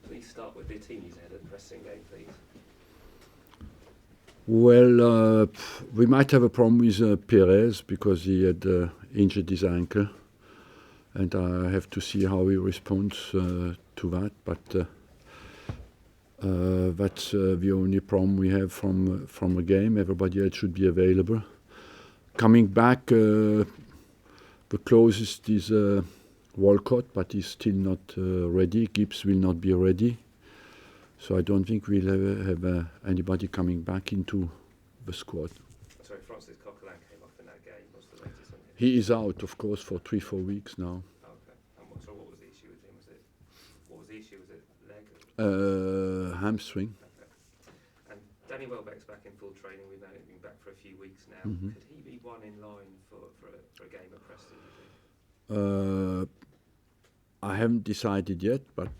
Please start with the team he's had at Preston game, please. Well, we might have a problem with Perez because he had injured his ankle, and I have to see how he responds to that. But that's the only problem we have from a game. Everybody else should be available. Coming back, the closest is Walcott, but he's still not ready. Gibbs will not be ready. So I don't think we'll have anybody coming back into the squad. Sorry, Francis Coquelin came off in that game. What's the latest on him? He is out, of course, for 3-4 weeks now. Okay. And what was the issue with him? What was the issue? Was it leg? Hamstring. Okay. And Danny Welbeck's back in full training. We've known him been back for a few weeks now. Mm-hmm. Could he be one in line for a game at Preston, do you think? I haven't decided yet, but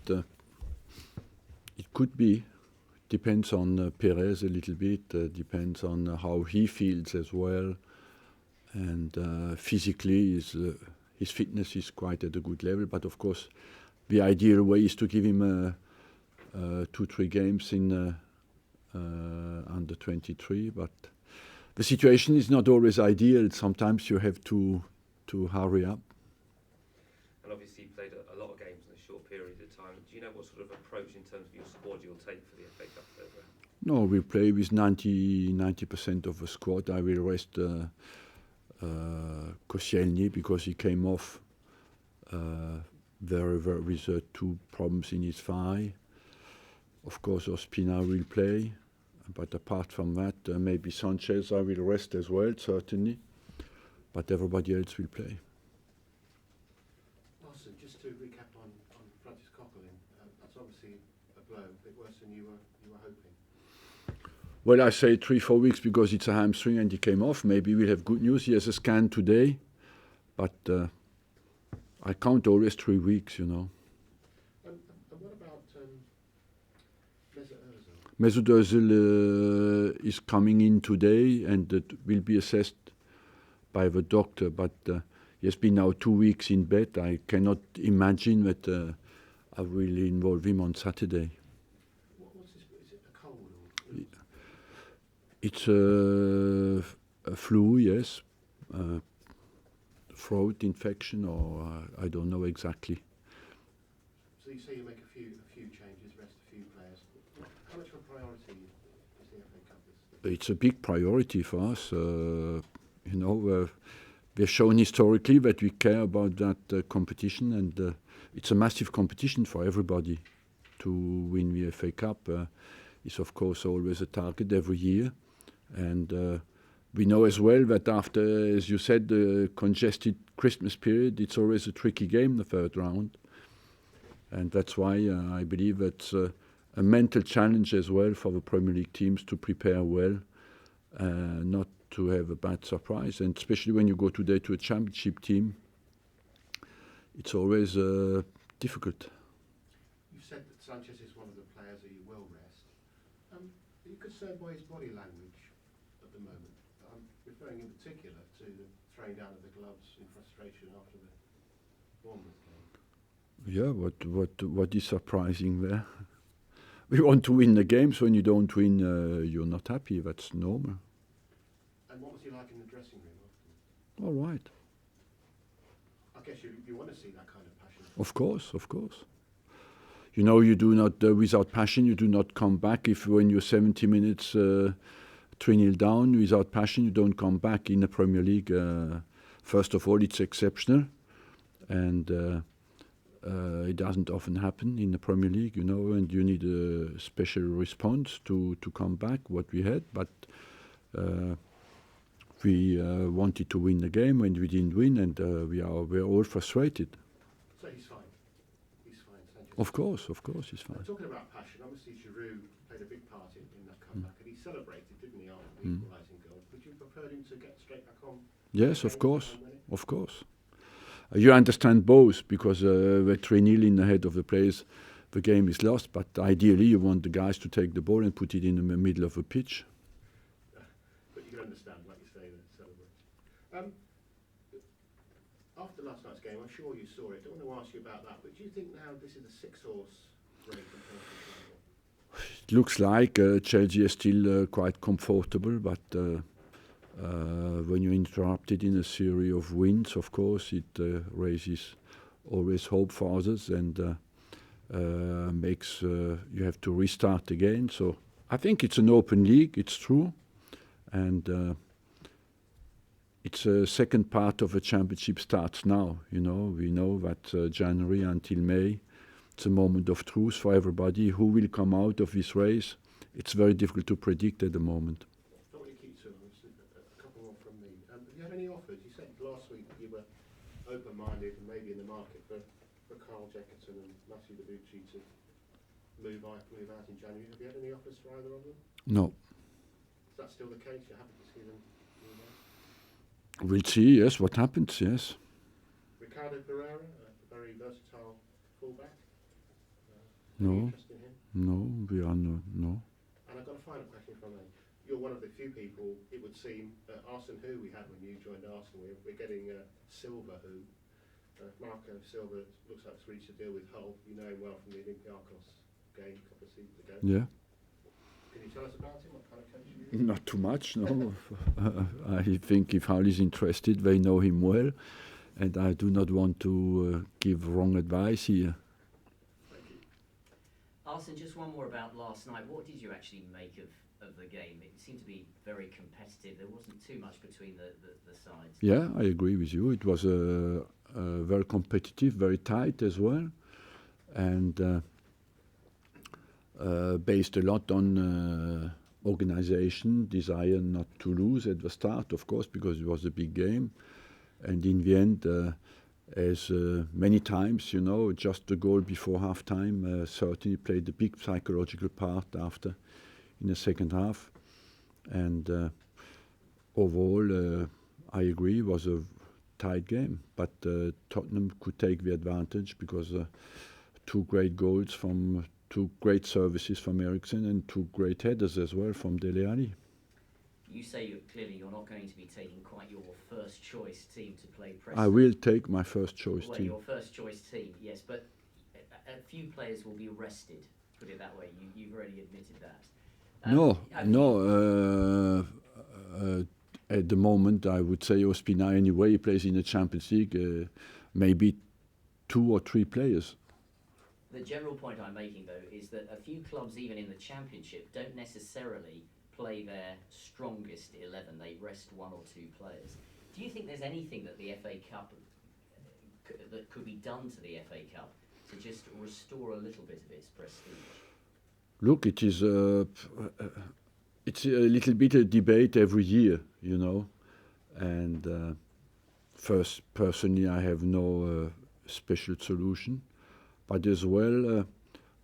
it could be. Depends on Perez a little bit. Depends on how he feels as well. And physically, his fitness is quite at a good level. But of course, the ideal way is to give him 2-3 games in under 23. But the situation is not always ideal. Sometimes you have to hurry up. And obviously you played a lot of games in a short period of time. Do you know what sort of approach in terms of your squad you'll take for the FA Cup third round? No, we play with 90% of the squad. I will rest Koscielny because he came off very with 2 problems in his thigh. Of course, Ospina will play. But apart from that, maybe Sanchez I will rest as well, certainly. But everybody else will play. Arsene, just to recap on Francis Coquelin, that's obviously a blow, a bit worse than you were hoping. Well, I say 3-4 weeks because it's a hamstring and he came off. Maybe we'll have good news. He has a scan today, but I count always 3 weeks, you know. And what about Mesut Ozil is coming in today and it will be assessed by the doctor, but he has been now 2 weeks in bed. I cannot imagine that I will involve him on Saturday. Is it a cold? It's a flu, yes, throat infection, or I don't know exactly. So you say you make a few changes, rest a few players. How much of a priority is the FA Cup this? It's a big priority for us. We've shown historically that we care about that competition, and it's a massive competition for everybody. To win the FA Cup is, of course, always a target every year. And we know as well that after, as you said, the congested Christmas period, it's always a tricky game, the third round. And that's why I believe that's a mental challenge as well for the Premier League teams to prepare well, not to have a bad surprise. And especially when you go today to a championship team, it's always difficult. You said that Sanchez is one of the players that you will rest. Are you concerned by his body language at the moment? I'm referring in particular to the throwing down of the gloves in frustration after the Bournemouth game. Yeah, what is surprising there? We want to win the games. When you don't win, you're not happy. That's normal. And what was he like in the dressing room after? All right. I guess you want to see that kind of passion. Of course. You know, you do not, without passion, you do not come back. If when you're 70 minutes 3-0 down, without passion, you don't come back in the Premier League. First of all, it's exceptional. And it doesn't often happen in the Premier League, you know, and you need a special response to come back, what we had. But we wanted to win the game and we didn't win, and we're all frustrated. So he's fine. Sanchez. Of course, he's fine. Talking about passion, obviously Giroud played a big part in that comeback, and he celebrated, didn't he, after the equalising goal? Would you prefer him to get straight back on? Yes, of course. You understand both, because we're 3-0 in the head of the players. The game is lost, but ideally you want the guys to take the ball and put it in the middle of the pitch. But you can understand, like you say, the celebration. After last night's game, I'm sure you saw it. I don't want to ask you about that, but do you think now this is a 6-horse very competitive level? It looks like Chelsea is still quite comfortable, but when you're interrupted in a series of wins, of course, it raises always hope for others and makes you have to restart again. So I think it's an open league, it's true, and it's a second part of the championship starts now. You know, we know that January until May, it's a moment of truth for everybody. Who will come out of this race? It's very difficult to predict at the moment. Don't want to keep to them. A couple more from me. Have you had any offers? You said last week that you were open-minded and maybe in the market for Carl Jackerson and Matthew Debucci to move out in January. Have you had any offers for either of them? No. Is that still the case? You're happy to see them move out? We'll see, yes, what happens, yes. Ricardo Pereira, a very versatile fullback. No. Interest in him? No, we are no. And I've got a final question from me. You're one of the few people, it would seem, Arsene Who we had when you joined Arsenal. We're getting Silva Who. Marco Silva looks like he's reached a deal with Hull. You know him well from the Olympiacos game a couple of seasons ago. Yeah. Can you tell us about him? What kind of coach he is? Not too much, no. I think if Hull is interested, they know him well, and I do not want to give wrong advice here. Thank you. Arsene, just one more about last night. What did you actually make of the game? It seemed to be very competitive. There wasn't too much between the sides. Yeah, I agree with you. It was very competitive, very tight as well, and based a lot on organization, desire not to lose at the start, of course, because it was a big game. And in the end, as many times, you know, just the goal before half-time certainly played a big psychological part after in the second half. And overall, I agree, it was a tight game. But Tottenham could take the advantage because two great goals from two great services from Eriksen and two great headers as well from Dele Alli. You say clearly you're not going to be taking quite your first choice team to play Preston. I will take my first choice well, team. Your first choice team, yes, but a few players will be rested, put it that way. You've already admitted that. At the moment, I would say Ospina anyway, he plays in the Champions League, maybe 2 or 3 players. The general point I'm making, though, is that a few clubs, even in the Championship, don't necessarily play their strongest 11. They rest 1 or 2 players. Do you think there's anything that the FA Cup, that could be done to the FA Cup to just restore a little bit of its prestige? Look, it is it's a little bit a debate every year, you know. And first, personally, I have no special solution. But as well,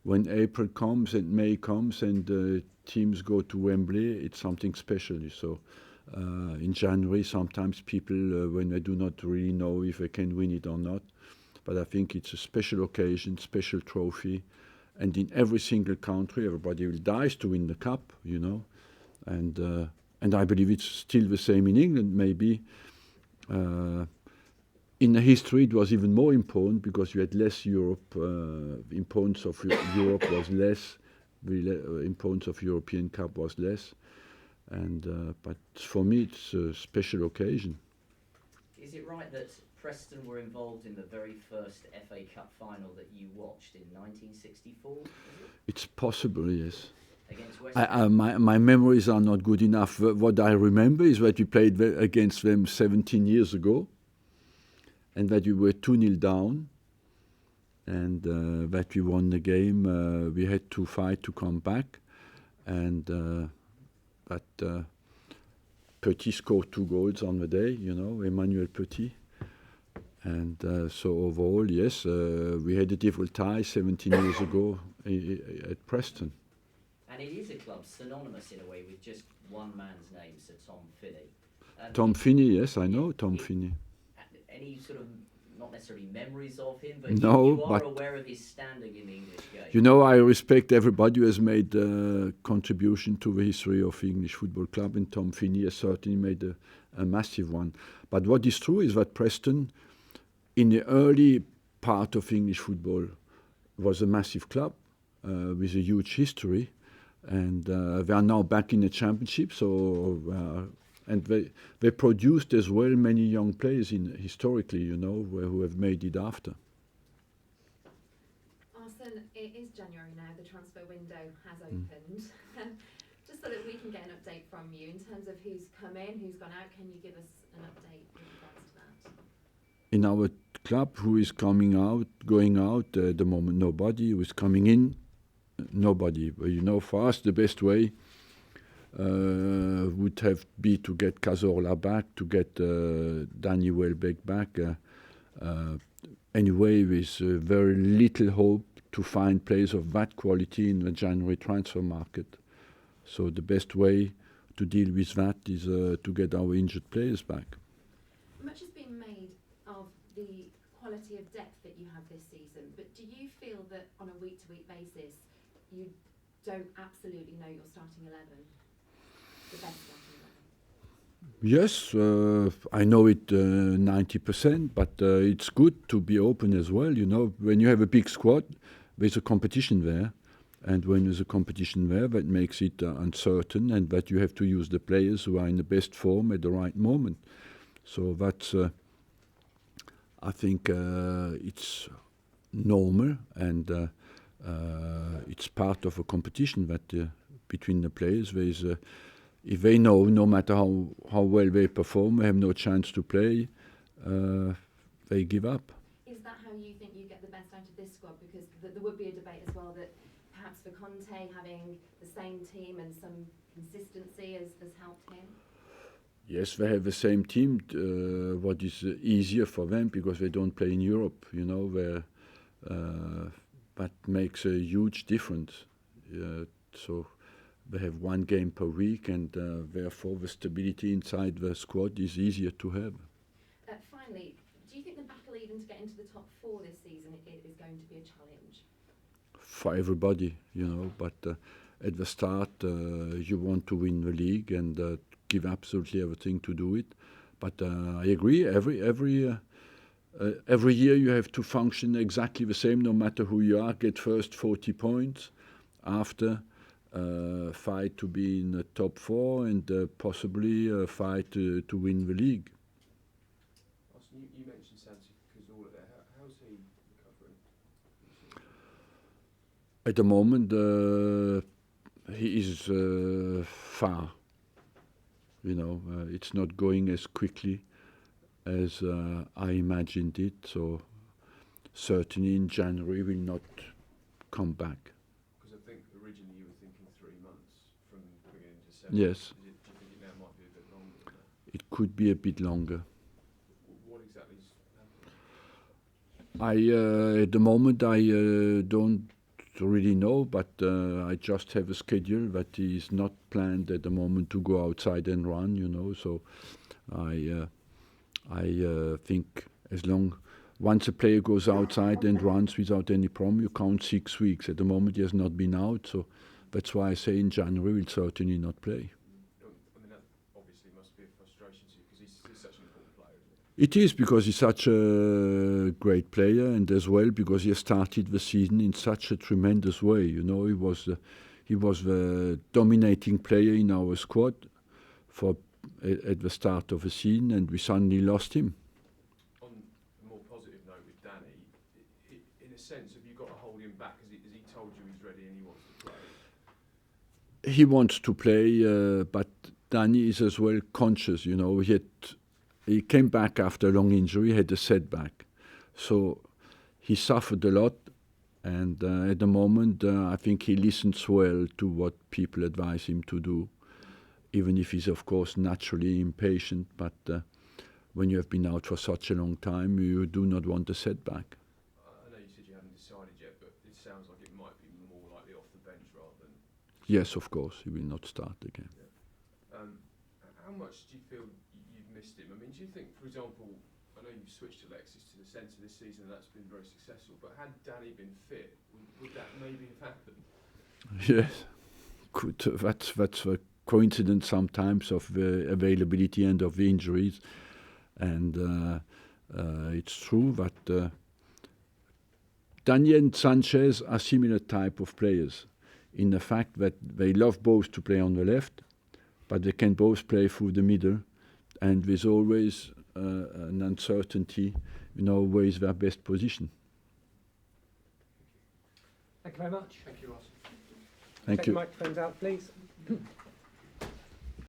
when April comes and May comes and teams go to Wembley, it's something special. So in January, sometimes people, when they do not really know if they can win it or not, but I think it's a special occasion, special trophy. And in every single country, everybody will dice to win the cup, you know. And I believe it's still the same in England, maybe. In the history, it was even more important because you had less Europe. Importance of Europe was less. The importance of European Cup was less. And but for me, it's a special occasion. Is it right that Preston were involved in the very first FA Cup final that you watched in 1964? It's possible, yes. Against West Ham? My memories are not good enough. What I remember is that we played against them 17 years ago. And that we were 2-0 down, and that we won the game. We had to fight to come back, and but Petit scored 2 goals on the day, you know, Emmanuel Petit. And so overall, yes, we had a difficult tie 17 years ago at Preston. And it is a club synonymous in a way with just one man's name, Sir Tom Finney. Tom Finney, yes, I know Tom Finney. Any sort of, not necessarily memories of him, but no, you are aware of his standing in the English game. You know, I respect everybody who has made a contribution to the history of English football club, and Tom Finney has certainly made a massive one. But what is true is that Preston, in the early part of English football, was a massive club. with a huge history, and they are now back in the championship. So and they produced as well many young players historically, who have made it after. Arsene, it is January now. The transfer window has opened. Just so that we can get an update from you in terms of who's come in, who's gone out. Can you give us an update with regards to that? In our club, who is going out at the moment, nobody. Who is coming in, nobody. But for us, the best way would have be to get Cazorla back, to get Danny Welbeck back. Anyway, with very little hope to find players of that quality in the January transfer market. So the best way to deal with that is to get our injured players back. Much has been made of the quality of depth that you have this season, but do you feel that on a week-to-week basis you don't absolutely know your starting 11, the best starting 11? Yes, I know it 90%, but it's good to be open as well. When you have a big squad, there's a competition there. And when there's a competition there, that makes it uncertain, and that you have to use the players who are in the best form at the right moment. So that's, I think, it's normal, and it's part of a competition that between the players. There is, if they know, no matter how well they perform, they have no chance to play, they give up. Is that how you think you get the best out of this squad? Because there would be a debate as well that perhaps for Conte, having the same team and some consistency has helped him? Yes, they have the same team. What is easier for them because they don't play in Europe, where that makes a huge difference. So they have one game per week, and therefore the stability inside the squad is easier to have. Finally, do you think the battle even to get into the top 4 this season is going to be a challenge? For everybody, but at the start you want to win the league and give absolutely everything to do it. But I agree, every year you have to function exactly the same, no matter who you are. Get first 40 points, after fight to be in the top 4, and possibly fight to win the league. You mentioned Cazorla there. How's he recovering? At the moment, he is far. It's not going as quickly as I imagined it. So certainly in January will not come back. Because I think originally you were thinking 3 months from beginning to December. Yes. Do you think it now might be a bit longer than that? It could be a bit longer. What exactly is happening? At the moment, I don't really know, but I just have a schedule that is not planned at the moment to go outside and run. So I think once a player goes outside and runs without any problem, you count 6 weeks. At the moment, he has not been out, so that's why I say in January we'll certainly not play. I mean, that obviously must be a frustration to you because he's such an important player, isn't It is, because he's such a great player, and as well because he has started the season in such a tremendous way. He was the dominating player in our squad at the start of the season, and we suddenly lost him. On a more positive note with Danny, in a sense, have you got to hold him back? Has he told you he's ready and he wants to play? He wants to play, but Danny is as well conscious. He came back after a long injury, had a setback. So he suffered a lot, and at the moment I think he listens well to what people advise him to do, even if he's of course naturally impatient. But when you have been out for such a long time, you do not want a setback. I know you said you haven't decided yet, but it sounds like it might be more likely off the bench rather than... Yes, of course, he will not start again. Yeah. How much do you feel you've missed him? I mean, do you think, for example, I know you've switched Alexis to the centre this season, and that's been very successful, but had Danny been fit, would that maybe have happened? Yes, that's a coincidence sometimes of the availability and of the injuries, and it's true that Dani and Sanchez are similar type of players in the fact that they love both to play on the left, but they can both play through the middle, and there's always an uncertainty, where is their best position. Thank you very much. Thank you, Arsene. Thank Take you. the microphones out, please.